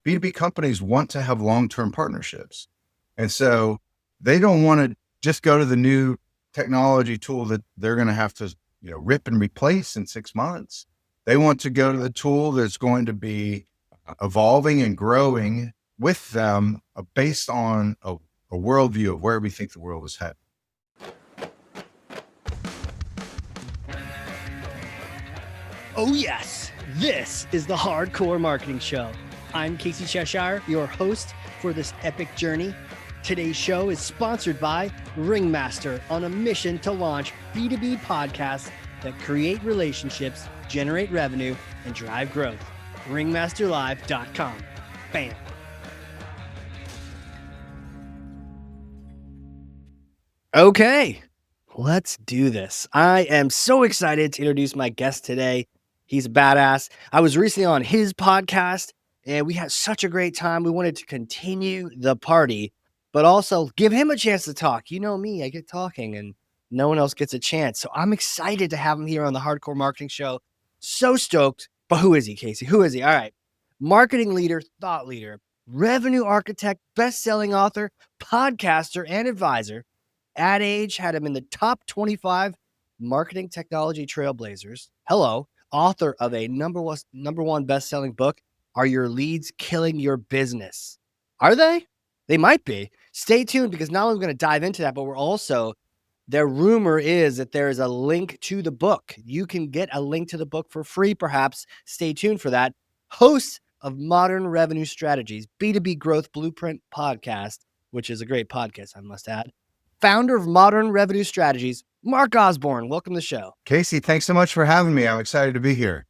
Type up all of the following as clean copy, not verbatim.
B2B companies want to have long-term partnerships. And so they don't want to just go to the new technology tool that they're going to have to, rip and replace in 6 months. They want to go to the tool that's going to be evolving and growing with them based on a worldview of where we think the world is headed. Oh yes, this is the Hardcore Marketing Show. I'm Casey Cheshire, your host for this epic journey. Today's show is sponsored by Ringmaster, on a mission to launch B2B podcasts that create relationships, generate revenue, and drive growth. Ringmasterlive.com. Bam. Okay, let's do this. I am so excited to introduce my guest today. He's a badass. I was recently on his podcast and we had such a great time. We wanted to continue the party, but also give him a chance to talk. You know me, I get talking and no one else gets a chance. So I'm excited to have him here on the Hardcore Marketing Show. So stoked. But who is he, Casey? Who is he? All right. Marketing leader, thought leader, revenue architect, best-selling author, podcaster, and advisor. Ad Age had him in the top 25 marketing technology trailblazers. Hello, author of a number one best-selling book. Are your leads killing your business? Are they? They might be. Stay tuned, because not only are we going to dive into that, but we're also, their rumor is that there is a link to the book. You can get a link to the book for free, perhaps. Stay tuned for that. Host of Modern Revenue Strategies, B2B Growth Blueprint podcast, which is a great podcast, I must add. Founder of Modern Revenue Strategies, Mark Osborne. Welcome to the show. Casey, thanks so much for having me. I'm excited to be here.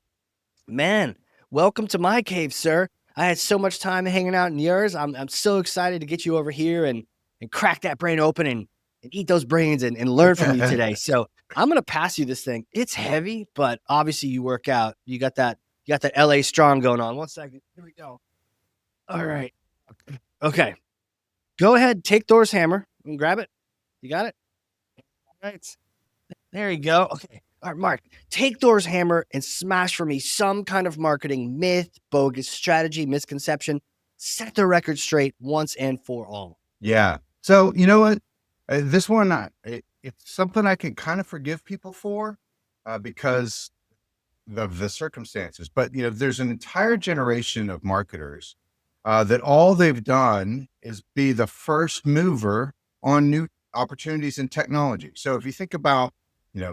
Man, welcome to my cave, sir. I had so much time hanging out in yours. I'm so excited to get you over here and crack that brain open and eat those brains and learn from you today. So I'm going to pass you this thing. It's heavy, but obviously you work out. You got that LA strong going on. 1 second. Here we go. All right. Okay. Go ahead. Take Thor's hammer and grab it. You got it? All right. There you go. Okay. All right, Mark, take Thor's hammer and smash for me some kind of marketing myth, bogus strategy, misconception. Set the record straight once and for all. Yeah. So, you know what? This one, it's something I can kind of forgive people for because of the circumstances. But, there's an entire generation of marketers that all they've done is be the first mover on new opportunities in technology. So if you think about,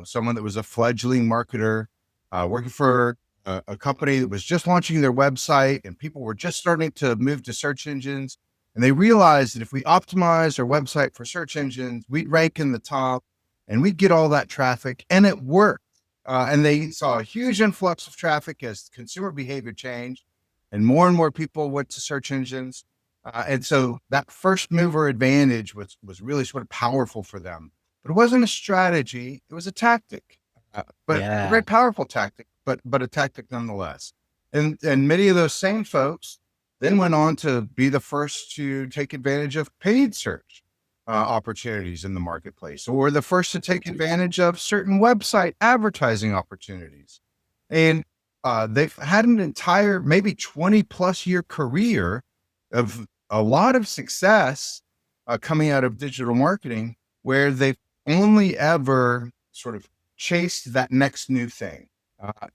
someone that was a fledgling marketer working for a company that was just launching their website and people were just starting to move to search engines. And they realized that if we optimize our website for search engines, we'd rank in the top and we'd get all that traffic, and it worked. And they saw a huge influx of traffic as consumer behavior changed and more people went to search engines. And so that first mover advantage was really sort of powerful for them. But it wasn't a strategy, it was a tactic, but a very powerful tactic, but a tactic nonetheless. And many of those same folks then went on to be the first to take advantage of paid search opportunities in the marketplace, or the first to take advantage of certain website advertising opportunities. And they've had an entire, maybe 20 plus year career of a lot of success coming out of digital marketing, where they've only ever sort of chased that next new thing.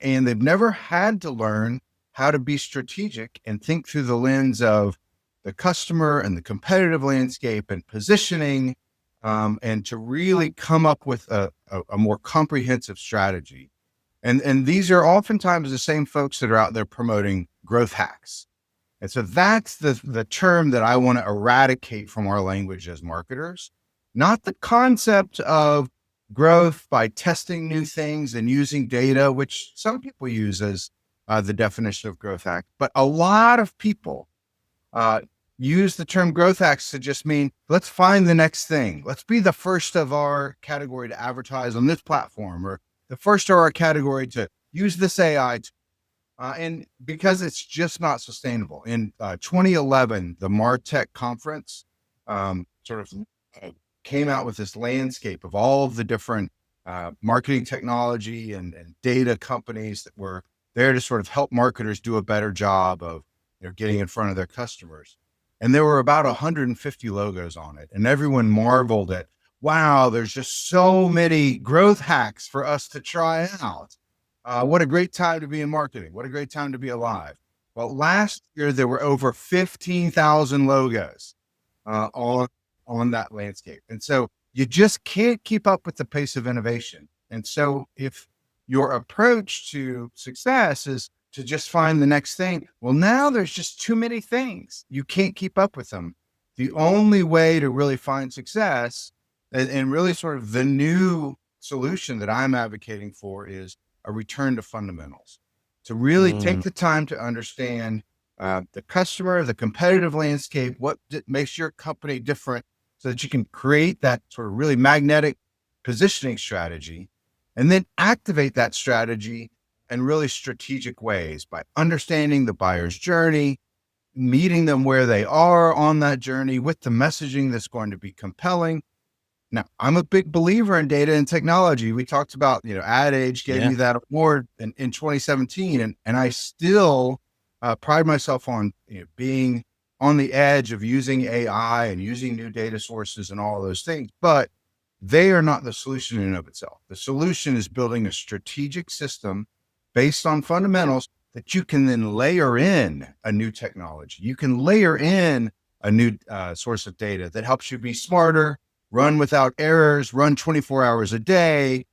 And they've never had to learn how to be strategic and think through the lens of the customer and the competitive landscape and positioning, and to really come up with a more comprehensive strategy. And these are oftentimes the same folks that are out there promoting growth hacks. And so that's the term that I want to eradicate from our language as marketers, not the concept of growth by testing new things and using data, which some people use as the definition of growth hack. But a lot of people use the term growth hacks to just mean, let's find the next thing. Let's be the first of our category to advertise on this platform, or the first of our category to use this AI. And because it's just not sustainable. In 2011, the MarTech conference sort of came out with this landscape of all of the different marketing technology and data companies that were there to sort of help marketers do a better job of getting in front of their customers. And there were about 150 logos on it. And everyone marveled at, wow, there's just so many growth hacks for us to try out. What a great time to be in marketing. What a great time to be alive. Well, last year there were over 15,000 logos on that landscape. And so you just can't keep up with the pace of innovation. And so if your approach to success is to just find the next thing, well, now there's just too many things. You can't keep up with them. The only way to really find success and really sort of the new solution that I'm advocating for is a return to fundamentals, to really take the time to understand the customer, the competitive landscape, what makes your company different, so that you can create that sort of really magnetic positioning strategy, and then activate that strategy in really strategic ways by understanding the buyer's journey, meeting them where they are on that journey with the messaging that's going to be compelling. Now, I'm a big believer in data and technology. We talked about, Ad Age gave me that award in 2017, and I still pride myself on being on the edge of using AI and using new data sources and all of those things. But they are not the solution in and of itself. The solution is building a strategic system based on fundamentals that you can then layer in a new technology. You can layer in a new source of data that helps you be smarter, run without errors, run 24 hours a day,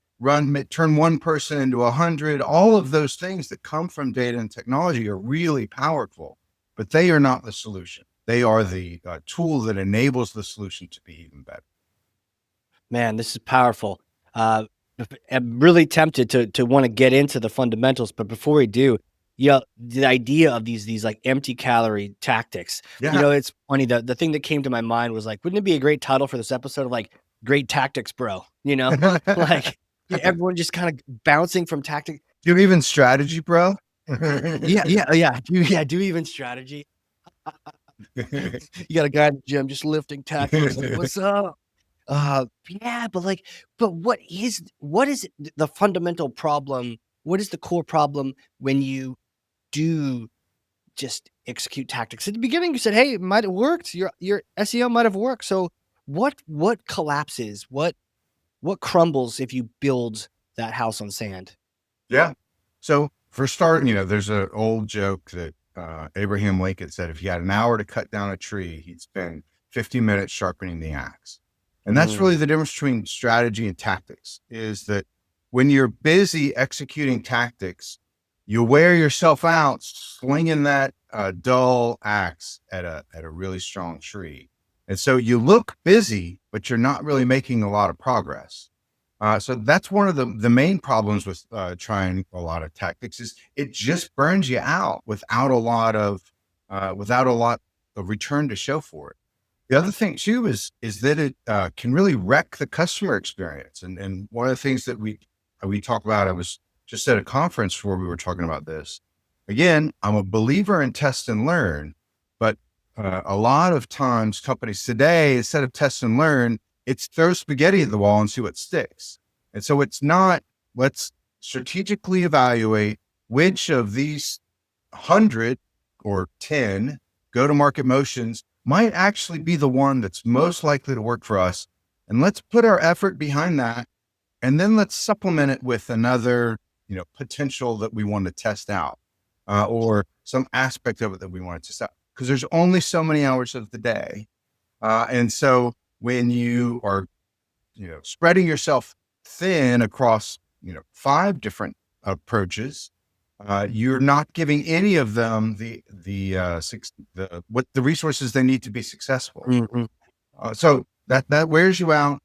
turn one person into 100. All of those things that come from data and technology are really powerful, but they are not the solution. They are the tool that enables the solution to be even better. Man, this is powerful. I'm really tempted to want to get into the fundamentals, but before we do, the idea of these like empty calorie tactics. Yeah. It's funny. The thing that came to my mind was like, wouldn't it be a great title for this episode of like great tactics, bro? Like everyone just kind of bouncing from tactic. Do even strategy, bro? Do even strategy. You got a guy in the gym just lifting tactics. Like, what's up? But what is the fundamental problem? What is the core problem when you do just execute tactics? At the beginning, you said, "Hey, it might have worked. Your SEO might have worked." So what collapses? What crumbles if you build that house on sand? Yeah. So for starting, there's an old joke that Abraham Lincoln said, if he had an hour to cut down a tree, he'd spend 50 minutes sharpening the axe. And that's really the difference between strategy and tactics, is that when you're busy executing tactics, you wear yourself out slinging that dull axe at a really strong tree. And so you look busy, but you're not really making a lot of progress. So that's one of the main problems with trying a lot of tactics, is it just burns you out without a lot of return to show for it. The other thing too is that it can really wreck the customer experience. And one of the things that we talk about, I was just at a conference where we were talking about this. Again, I'm a believer in test and learn, but a lot of times companies today, instead of test and learn, it's throw spaghetti at the wall and see what sticks. And so it's not, let's strategically evaluate which of these 100 or 10 go-to-market motions might actually be the one that's most likely to work for us. And let's put our effort behind that. And then let's supplement it with another, potential that we want to test out, or some aspect of it that we want to test out. Because there's only so many hours of the day. And so when you are, spreading yourself thin across, 5 different approaches, you're not giving any of them the resources they need to be successful. So that wears you out,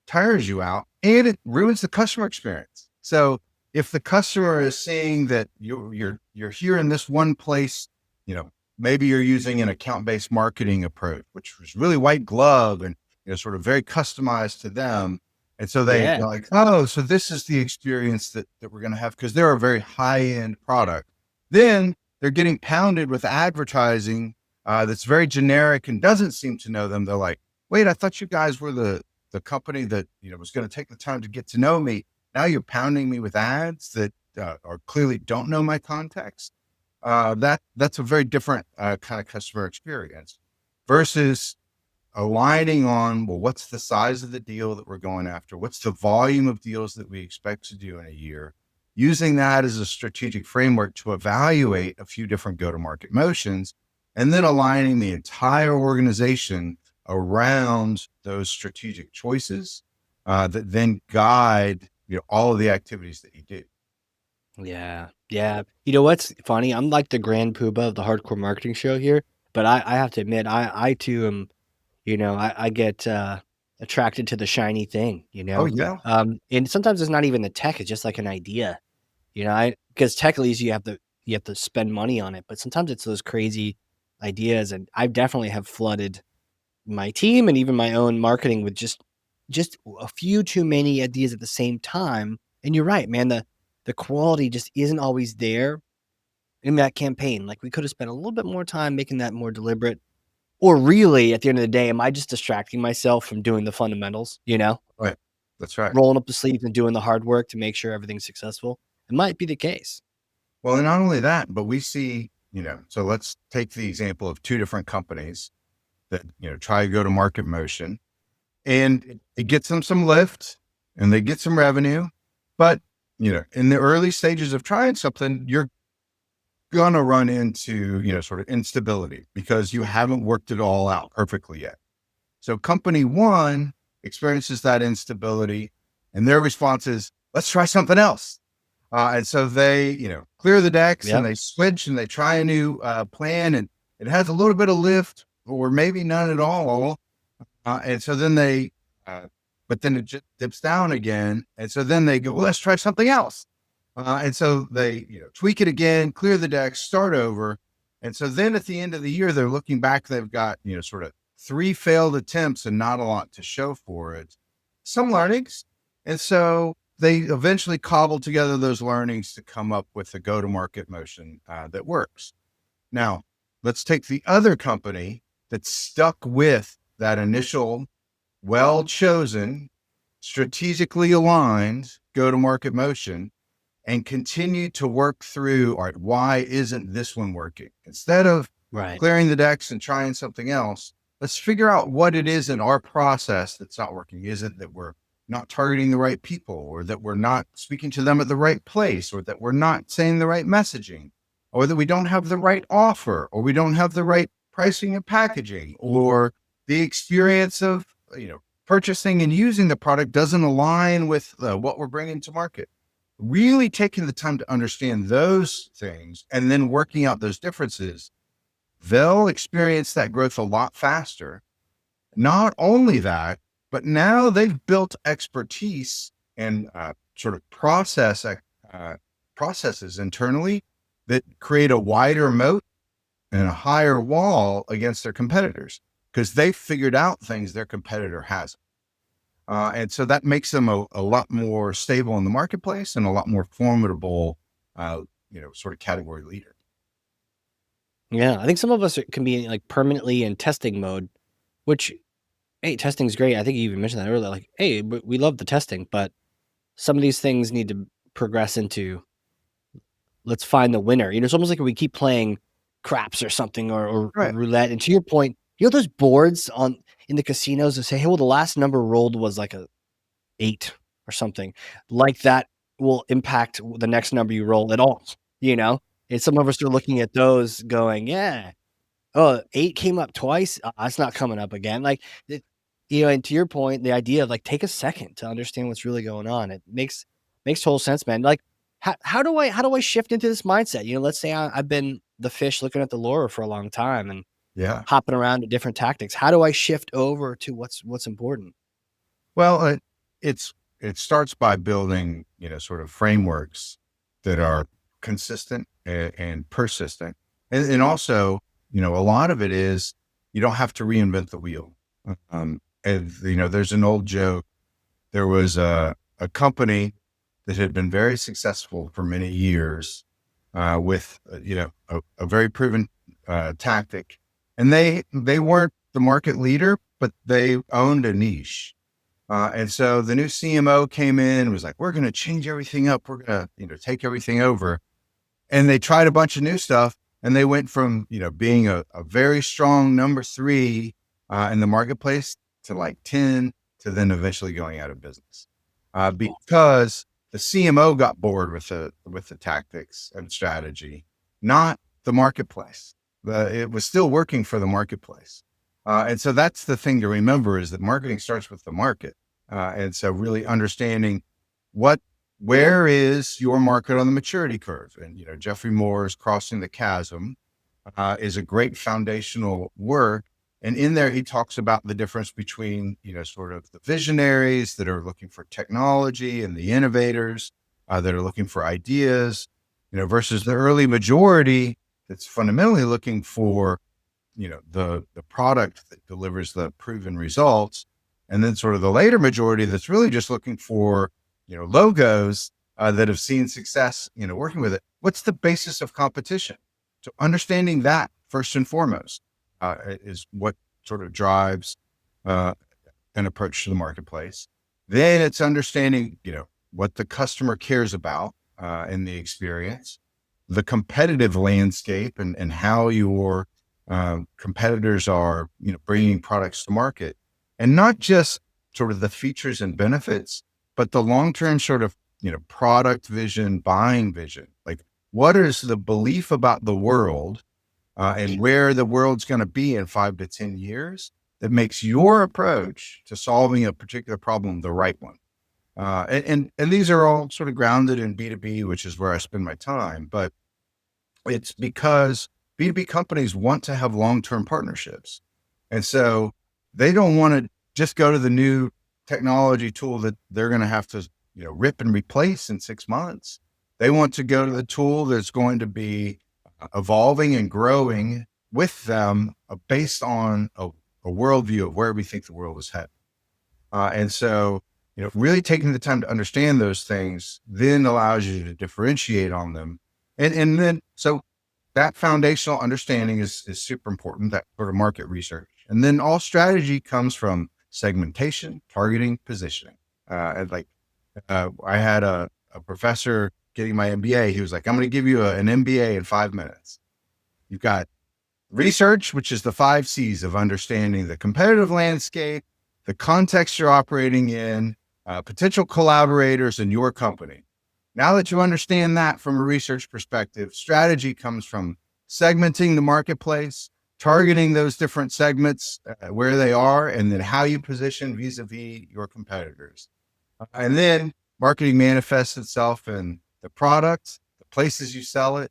tires you out, and it ruins the customer experience. So if the customer is seeing that you're here in this one place, maybe you're using an account-based marketing approach, which was really white glove and sort of very customized to them. And so they're like, oh, so this is the experience that we're going to have, because they're a very high-end product. Then they're getting pounded with advertising that's very generic and doesn't seem to know them. They're like, wait, I thought you guys were the company that was going to take the time to get to know me. Now you're pounding me with ads that are clearly don't know my context. That's a very different kind of customer experience versus aligning on, well, what's the size of the deal that we're going after? What's the volume of deals that we expect to do in a year? Using that as a strategic framework to evaluate a few different go-to-market motions, and then aligning the entire organization around those strategic choices that then guide all of the activities that you do. Yeah, yeah. You know what's funny? I'm like the grand poobah of the hardcore marketing show here, but I have to admit, I too am, I get attracted to the shiny thing, Oh yeah, and sometimes it's not even the tech; it's just like an idea, I because tech at least you have to spend money on it, but sometimes it's those crazy ideas, and I definitely have flooded my team and even my own marketing with just a few too many ideas at the same time. And you're right, man. The quality just isn't always there in that campaign. Like we could have spent a little bit more time making that more deliberate. Or really, at the end of the day, am I just distracting myself from doing the fundamentals? right. That's right. Rolling up the sleeves and doing the hard work to make sure everything's successful. It might be the case. Well, and not only that, but we see, so let's take the example of two different companies that, try to go to market motion, and it gets them some lift and they get some revenue. But, in the early stages of trying something, you're going to run into, sort of instability because you haven't worked it all out perfectly yet. So company one experiences that instability and their response is, let's try something else. And so they, clear the decks and Yep. they switch and they try a new plan, and it has a little bit of lift or maybe none at all. And so then but then it just dips down again. And so then they go, well, let's try something else. And so they, tweak it again, clear the decks, start over. And so then at the end of the year, they're looking back, they've got, sort of three failed attempts and not a lot to show for it. Some learnings. And so they eventually cobbled together those learnings to come up with a go-to-market motion that works. Now, let's take the other company that stuck with that initial, well-chosen, strategically aligned go-to-market motion and continue to work through, all right, why isn't this one working? Instead of Right. clearing the decks and trying something else, let's figure out what it is in our process that's not working. Is it that we're not targeting the right people, or that we're not speaking to them at the right place, or that we're not saying the right messaging, or that we don't have the right offer, or we don't have the right pricing and packaging, or the experience of, purchasing and using the product doesn't align with what we're bringing to market? Really taking the time to understand those things and then working out those differences, they'll experience that growth a lot faster. Not only that, but now they've built expertise and sort of processes internally that create a wider moat and a higher wall against their competitors because they've figured out things their competitor hasn't. And so that makes them a lot more stable in the marketplace and a lot more formidable, sort of category leader. Yeah. I think some of us can be like permanently in testing mode, which, hey, testing's great. I think you even mentioned that earlier. Like, hey, we love the testing, but some of these things need to progress into let's find the winner. It's almost like we keep playing craps or something or Right. roulette. And to your point, those boards on in the casinos that say, hey, well, the last number rolled was like a 8 or something like that will impact the next number you roll at all, you know? And some of us are looking at those going, yeah, oh, 8 came up twice. It's not coming up again. Like, and to your point, the idea of like take a second to understand what's really going on. It makes total sense, man. Like, how do I shift into this mindset? Let's say I've been the fish looking at the lure for a long time and Yeah. hopping around to different tactics. How do I shift over to what's important? Well, it starts by building, sort of frameworks that are consistent and persistent, and also, a lot of it is you don't have to reinvent the wheel. And there's an old joke. There was a company that had been very successful for many years with a very proven tactic, and they weren't the market leader, but they owned a niche. And so the new CMO came in and was like, we're going to change everything up. We're going to, take everything over. and they tried a bunch of new stuff, and they went from, being a very strong number three in the marketplace to like 10 to then eventually going out of business because the CMO got bored with the tactics and strategy, not the marketplace. It was still working for the marketplace. And so that's the thing to remember, is that marketing starts with the market. And so really understanding where is your market on the maturity curve? And, Jeffrey Moore's Crossing the Chasm is a great foundational work. And in there, he talks about the difference between, sort of the visionaries that are looking for technology and the innovators that are looking for ideas, versus the early majority that's fundamentally looking for, the product that delivers the proven results. And then sort of the later majority that's really just looking for, logos that have seen success, working with it. What's the basis of competition? So understanding that first and foremost is what sort of drives an approach to the marketplace. Then it's understanding, what the customer cares about in the experience, the competitive landscape, and how your competitors are, bringing products to market, and not just sort of the features and benefits, but the long-term sort of, product vision, buying vision. Like, what is the belief about the world and where the world's going to be in 5 to 10 years that makes your approach to solving a particular problem the right one? And these are all sort of grounded in B2B, which is where I spend my time. But it's because B2B companies want to have long-term partnerships. And so they don't want to just go to the new technology tool that they're going to have to, rip and replace in 6 months. They want to go to the tool that's going to be evolving and growing with them based on a worldview of where we think the world is headed. And so, really taking the time to understand those things then allows you to differentiate on them. And then, so that foundational understanding is super important, that sort of market research. And then all strategy comes from segmentation, targeting, positioning. I had a professor getting my MBA. He was like, I'm going to give you an MBA in 5 minutes. You've got research, which is the 5 C's of understanding the competitive landscape, the context you're operating in, potential collaborators in your company. Now that you understand that from a research perspective, strategy comes from segmenting the marketplace, targeting those different segments where they are, and then how you position vis-a-vis your competitors. And then marketing manifests itself in the product, the places you sell it,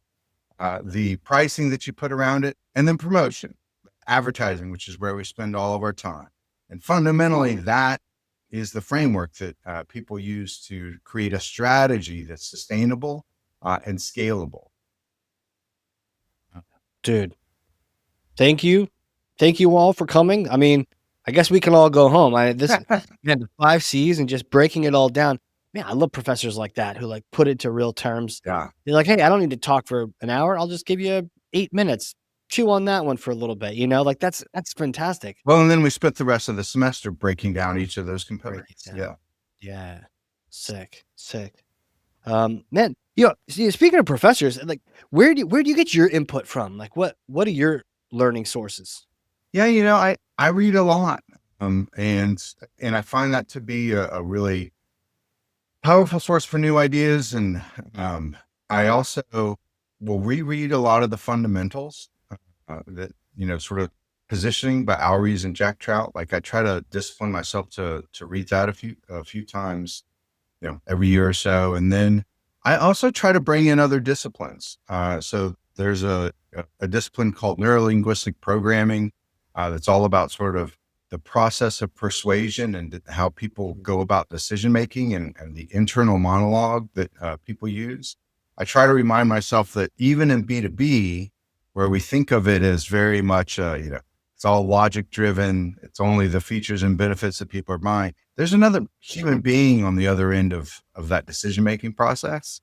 the pricing that you put around it, and then promotion, advertising, which is where we spend all of our time. And fundamentally, that is the framework that people use to create a strategy that's sustainable and scalable. Dude, thank you. Thank you all for coming. I mean, I guess we can all go home. Man, the 5 C's and just breaking it all down. Man, I love professors like that who like put it to real terms. Yeah. They're like, hey, I don't need to talk for an hour. I'll just give you 8 minutes. Chew on that one for a little bit, like that's fantastic. Well, and then we spent the rest of the semester breaking down each of those components. Yeah. Yeah. Sick. Man, speaking of professors, like where do you get your input from? Like what are your learning sources? Yeah, I read a lot. And I find that to be a really powerful source for new ideas. And I also will reread a lot of the fundamentals that, sort of positioning by Alries and Jack Trout. Like, I try to discipline myself to read that a few times, every year or so. And then I also try to bring in other disciplines. So there's a discipline called neurolinguistic programming that's all about sort of the process of persuasion and how people go about decision making and the internal monologue that people use. I try to remind myself that even in B2B, where we think of it as very much, it's all logic driven, it's only the features and benefits that people are buying, there's another human being on the other end of that decision making process.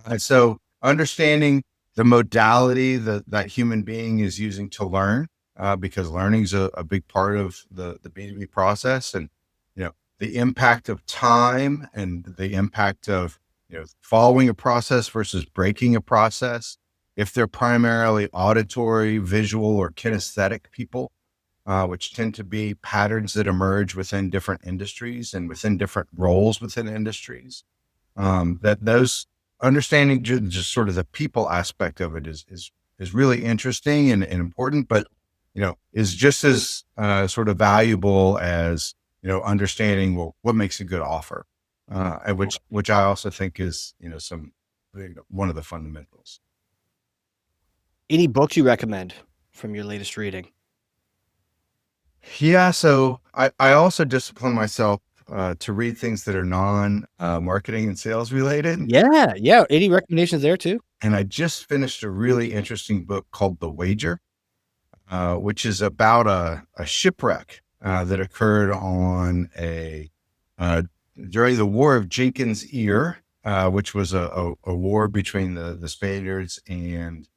And so understanding the modality that human being is using to learn, because learning is a big part of the B2B process, and the impact of time and the impact of following a process versus breaking a process. If they're primarily auditory, visual, or kinesthetic people, which tend to be patterns that emerge within different industries and within different roles within industries, that those understanding just sort of the people aspect of it is really interesting and important, but is just as sort of valuable as understanding, well, what makes a good offer, and which I also think is one of the fundamentals. Any books you recommend from your latest reading? Yeah, so I also discipline myself to read things that are non marketing and sales related. Yeah, yeah. Any recommendations there too? And I just finished a really interesting book called The Wager, which is about a shipwreck that occurred on uh, during the War of Jenkins' Ear, which was a war between the Spaniards and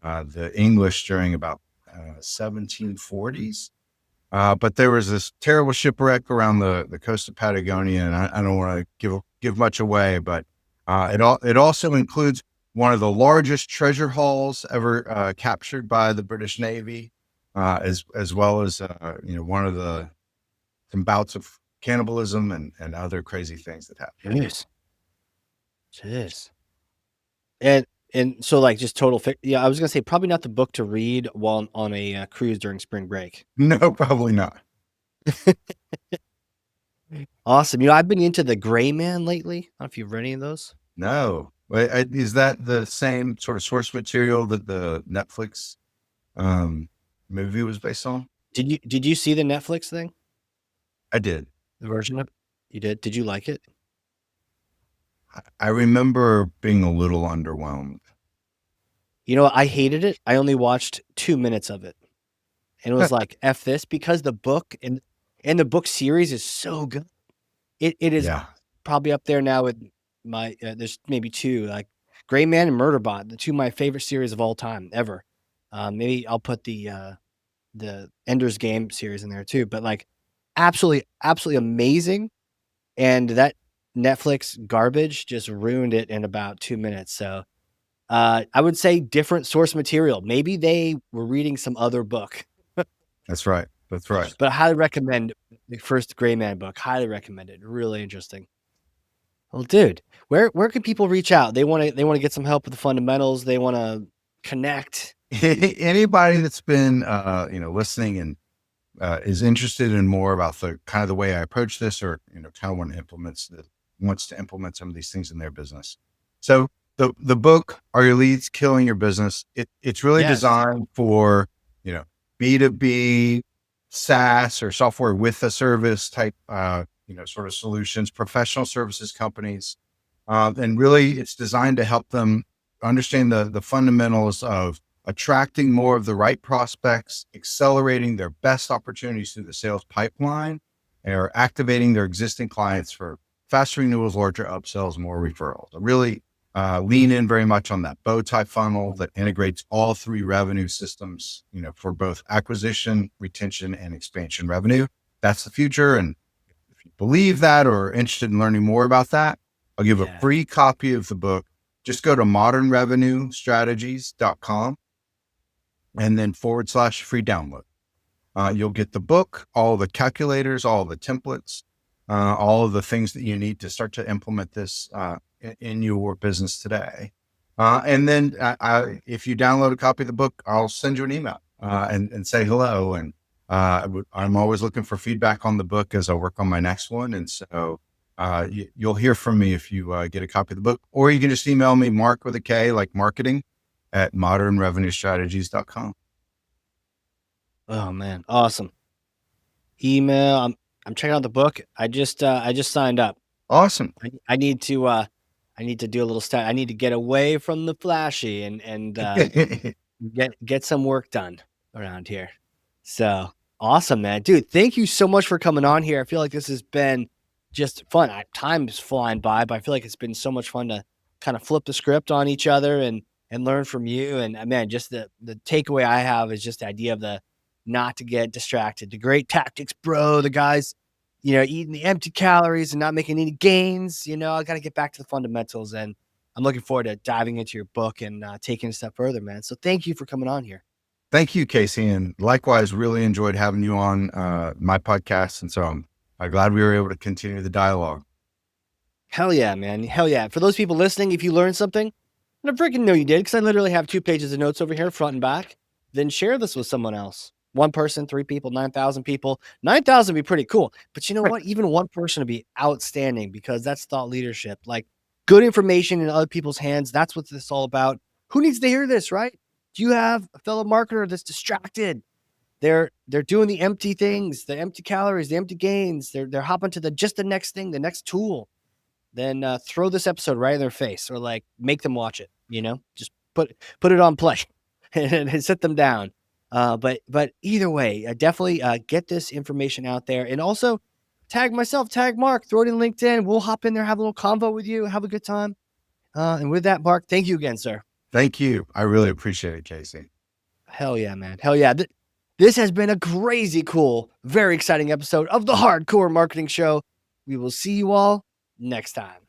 the English during about 1740s. But there was this terrible shipwreck around the coast of Patagonia, and I don't want to give much away, but it also includes one of the largest treasure hauls ever captured by the British Navy, as well as one of some bouts of cannibalism and other crazy things that happened. Jeez. Jeez. And so like just total yeah, I was gonna say probably not the book to read while on a cruise during spring break. No, probably not. Awesome. I've been into The Gray Man lately. I don't know if you've read any of those. No. Is that the same sort of source material that the Netflix movie was based on? Did you see the Netflix thing? I did. The version of it? You did? Did you like it? I remember being a little underwhelmed. I hated it. I only watched 2 minutes of it. And it was like, F this, because the book and the book series is so good. It is Yeah, probably up there now with my there's maybe two, like Gray Man and Murderbot, the two of my favorite series of all time ever. Maybe I'll put the Ender's Game series in there too, but like absolutely amazing. And that Netflix garbage just ruined it in about 2 minutes. So I would say different source material. Maybe they were reading some other book, that's right. That's right. but I highly recommend the first Gray Man book. Highly recommend it. Really interesting. Well, dude, where can people reach out? They want to get some help with the fundamentals. They want to connect. Anybody that's been listening and is interested in more about the kind of the way I approach this, or kind of wants to implement some of these things in their business. So the book, Are Your Leads Killing Your Business? It's really Yes. designed for B2B SaaS or software with a service type sort of solutions, professional services companies, and really it's designed to help them understand the fundamentals of attracting more of the right prospects, accelerating their best opportunities through the sales pipeline, or activating their existing clients for faster renewals, larger upsells, more referrals. Really lean in very much on that bow tie funnel that integrates all three revenue systems, for both acquisition, retention, and expansion revenue. That's the future. And if you believe that or are interested in learning more about that, I'll give a free copy of the book. Just go to modernrevenuestrategies.com and then / free download. You'll get the book, all the calculators, all the templates, all of the things that you need to start to implement this in your business today. And then if you download a copy of the book, I'll send you an email and say hello. And I'm always looking for feedback on the book as I work on my next one. And so you'll hear from me if you get a copy of the book, or you can just email me, Mark with a K, like marketing, at modernrevenuestrategies.com. Oh man, awesome. Email. I'm checking out the book. I just signed up. Awesome. I need to do a little stat. I need to get away from the flashy and get some work done around here. So awesome, man, dude. Thank you so much for coming on here. I feel like this has been just fun. Time's flying by, but I feel like it's been so much fun to kind of flip the script on each other and learn from you. And man, just the takeaway I have is just the idea of the not to get distracted. The great tactics, bro. The guys eating the empty calories and not making any gains. I got to get back to the fundamentals. And I'm looking forward to diving into your book and taking it a step further, man. So thank you for coming on here. Thank you, Casey. And likewise, really enjoyed having you on my podcast. And so I'm glad we were able to continue the dialogue. Hell yeah, man. Hell yeah. For those people listening, if you learned something, and I freaking know you did, because I literally have 2 pages of notes over here, front and back, then share this with someone else. 1 person, 3 people, 9,000 people. 9,000 would be pretty cool. But you know what? Even 1 person would be outstanding, because that's thought leadership. Like, good information in other people's hands. That's what this is all about. Who needs to hear this, right? Do you have a fellow marketer that's distracted? They're doing the empty things, the empty calories, the empty gains. They're hopping to the next thing, the next tool. Then throw this episode right in their face, or like make them watch it. Just put it on play and sit them down. But either way, definitely get this information out there, and also tag myself, tag Mark, throw it in LinkedIn. We'll hop in there, have a little convo with you, have a good time. And with that, Mark, thank you again, sir. Thank you. I really appreciate it, Casey. Hell yeah, man. Hell yeah. This has been a crazy cool, very exciting episode of the Hardcore Marketing Show. We will see you all next time.